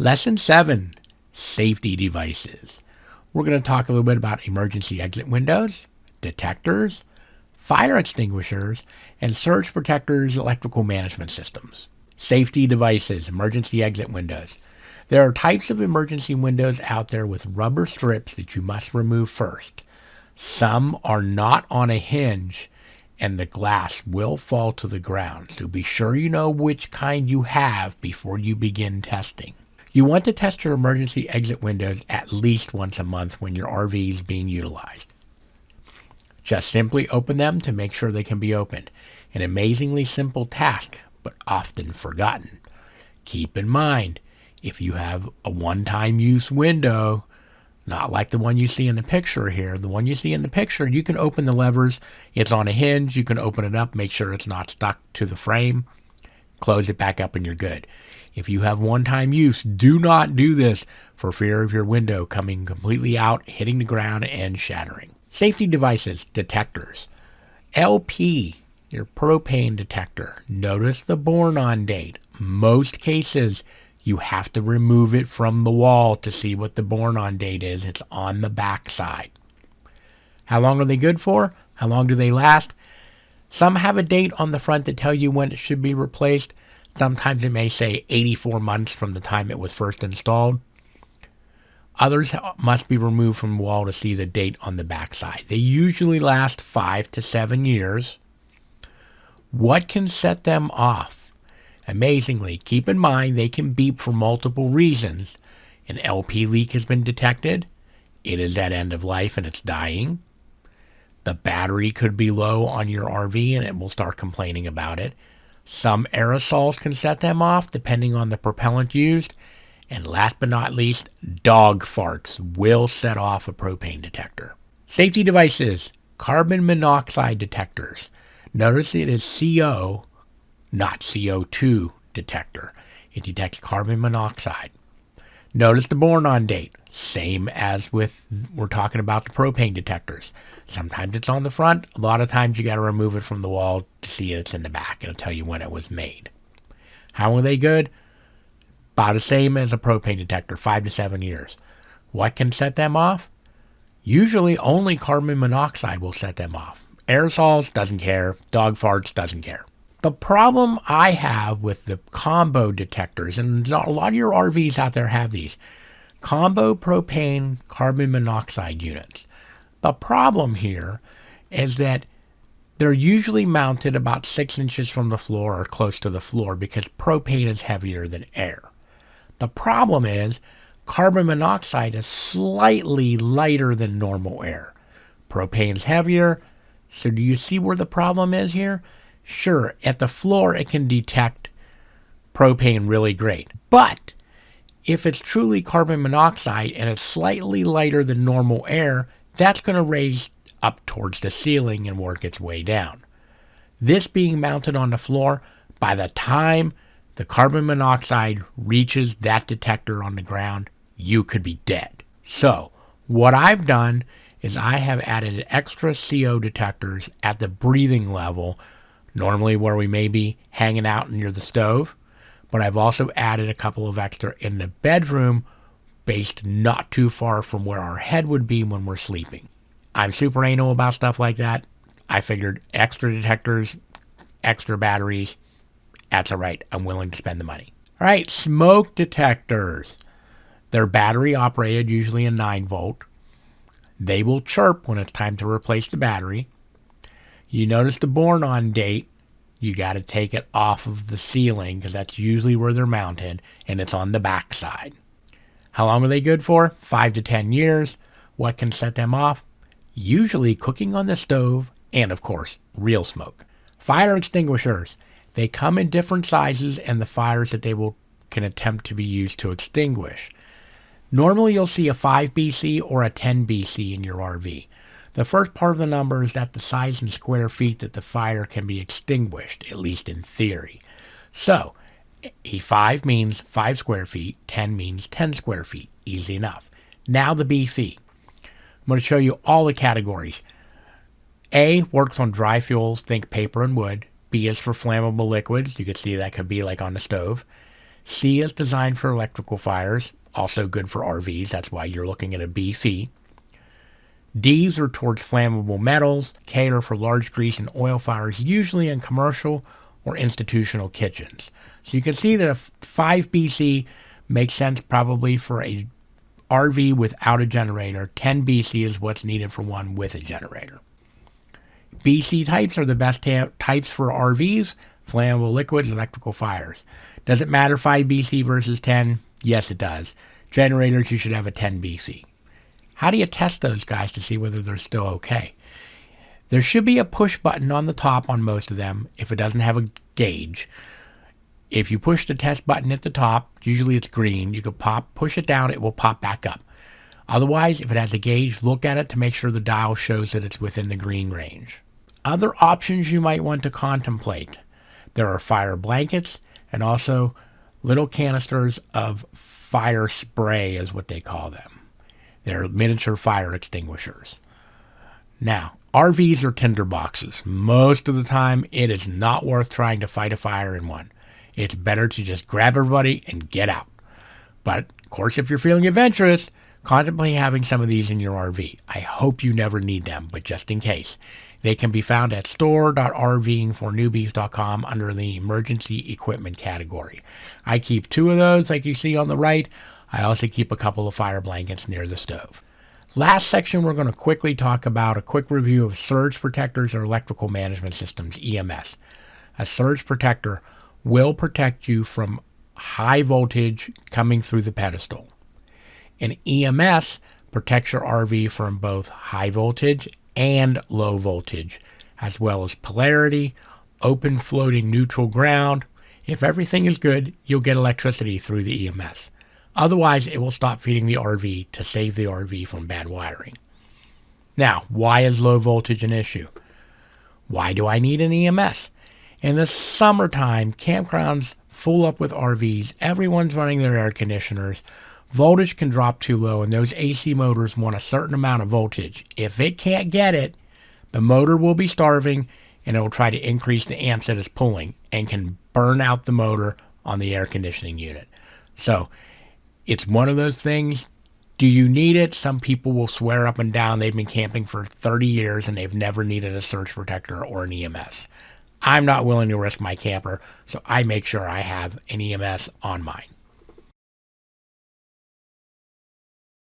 Lesson 7, Safety Devices. We're going to talk a little bit about emergency exit windows, detectors, fire extinguishers, and surge protectors electrical management systems. Safety devices, emergency exit windows. There are types of emergency windows out there with rubber strips that you must remove first. Some are not on a hinge and the glass will fall to the ground, so be sure you know which kind you have before you begin testing. You want to test your emergency exit windows at least once a month when your RV is being utilized. Just simply open them to make sure they can be opened. An amazingly simple task, but often forgotten. Keep in mind, if you have a one-time use window, not like the one you see in the picture here, the one you see in the picture, you can open the levers. It's on a hinge. You can open it up, make sure it's not stuck to the frame, close it back up, and you're good. If you have one-time use, do not do this for fear of your window coming completely out, hitting the ground, and shattering. Safety devices, detectors. LP, your propane detector. Notice the born-on date. Most cases, you have to remove it from the wall to see what the born-on date is. It's on the back side. How long are they good for? How long do they last? Some have a date on the front to tell you when it should be replaced. Sometimes it may say 84 months from the time it was first installed. Others must be removed from the wall to see the date on the backside. They usually last 5 to 7 years. What can set them off? Amazingly, keep in mind they can beep for multiple reasons. An LP leak has been detected. It is at end of life and it's dying. The battery could be low on your RV and it will start complaining about it. Some aerosols can set them off depending on the propellant used. And last but not least, dog farts will set off a propane detector. Safety devices, carbon monoxide detectors. Notice it is CO, not CO2 detector. It detects carbon monoxide. Notice the born-on date. Same as with, we're talking about the propane detectors. Sometimes it's on the front. A lot of times you got to remove it from the wall to see it's in the back. It'll tell you when it was made. How are they good? About the same as a propane detector, 5 to 7 years. What can set them off? Usually only carbon monoxide will set them off. Aerosols, doesn't care. Dog farts, doesn't care. The problem I have with the combo detectors, and a lot of your RVs out there have these, combo propane carbon monoxide units. The problem here is that they're usually mounted about 6 inches from the floor or close to the floor because propane is heavier than air. The problem is carbon monoxide is slightly lighter than normal air. Propane's heavier. So do you see where the problem is here? Sure, at the floor it can detect propane really great. But if it's truly carbon monoxide and it's slightly lighter than normal air, that's going to raise up towards the ceiling and work its way down. This being mounted on the floor, by the time the carbon monoxide reaches that detector on the ground, you could be dead. So what I've done is I have added extra CO detectors at the breathing level, normally where we may be hanging out near the stove, but I've also added a couple of extra in the bedroom based not too far from where our head would be when we're sleeping. I'm super anal about stuff like that. I figured extra detectors, extra batteries, that's all right. I'm willing to spend the money. All right, smoke detectors. They're battery operated, usually a 9-volt. They will chirp when it's time to replace the battery. You notice the born-on date. You got to take it off of the ceiling because that's usually where they're mounted, and it's on the back side. How long are they good for? 5 to 10 years. What can set them off? Usually cooking on the stove and, of course, real smoke. Fire extinguishers. They come in different sizes and the fires that can attempt to be used to extinguish. Normally you'll see a 5 BC or a 10 BC in your RV. The first part of the number is that the size in square feet that the fire can be extinguished, at least in theory. So, a 5 means 5 square feet, 10 means 10 square feet. Easy enough. Now the BC. I'm going to show you all the categories. A works on dry fuels, think paper and wood. B is for flammable liquids. You can see that could be like on the stove. C is designed for electrical fires, also good for RVs. That's why you're looking at a BC. D's are towards flammable metals. K are for large grease and oil fires, usually in commercial or institutional kitchens. So you can see that a 5 BC makes sense probably for a RV without a generator. 10 BC is what's needed for one with a generator. BC types are the best types for RVs, flammable liquids, electrical fires. Does it matter 5 BC versus 10? Yes, it does. Generators, you should have a 10 BC. How do you test those guys to see whether they're still okay? There should be a push button on the top on most of them if it doesn't have a gauge. If you push the test button at the top, usually it's green, you could push it down, it will pop back up. Otherwise, if it has a gauge, look at it to make sure the dial shows that it's within the green range. Other options you might want to contemplate. There are fire blankets and also little canisters of fire spray is what they call them. They're miniature fire extinguishers. Now, RVs are tinder boxes. Most of the time, it is not worth trying to fight a fire in one. It's better to just grab everybody and get out. But, of course, if you're feeling adventurous, contemplate having some of these in your RV. I hope you never need them, but just in case. They can be found at store.rvingfornewbies.com under the emergency equipment category. I keep 2 of those like you see on the right. I also keep a couple of fire blankets near the stove. Last section, we're going to quickly talk about a quick review of surge protectors or electrical management systems, EMS. A surge protector will protect you from high voltage coming through the pedestal. An EMS protects your RV from both high voltage and low voltage, as well as polarity, open floating neutral ground. If everything is good, you'll get electricity through the EMS. Otherwise, it will stop feeding the RV to save the RV from bad wiring. Now, why is low voltage an issue? Why do I need an EMS? In the summertime, campgrounds full up with RVs, everyone's running their air conditioners. Voltage can drop too low, and those AC motors want a certain amount of voltage. If it can't get it, the motor will be starving, and it will try to increase the amps that it's pulling and can burn out the motor on the air conditioning unit. So, it's one of those things. Do you need it? Some people will swear up and down they've been camping for 30 years and they've never needed a surge protector or an EMS. I'm not willing to risk my camper, so I make sure I have an EMS on mine.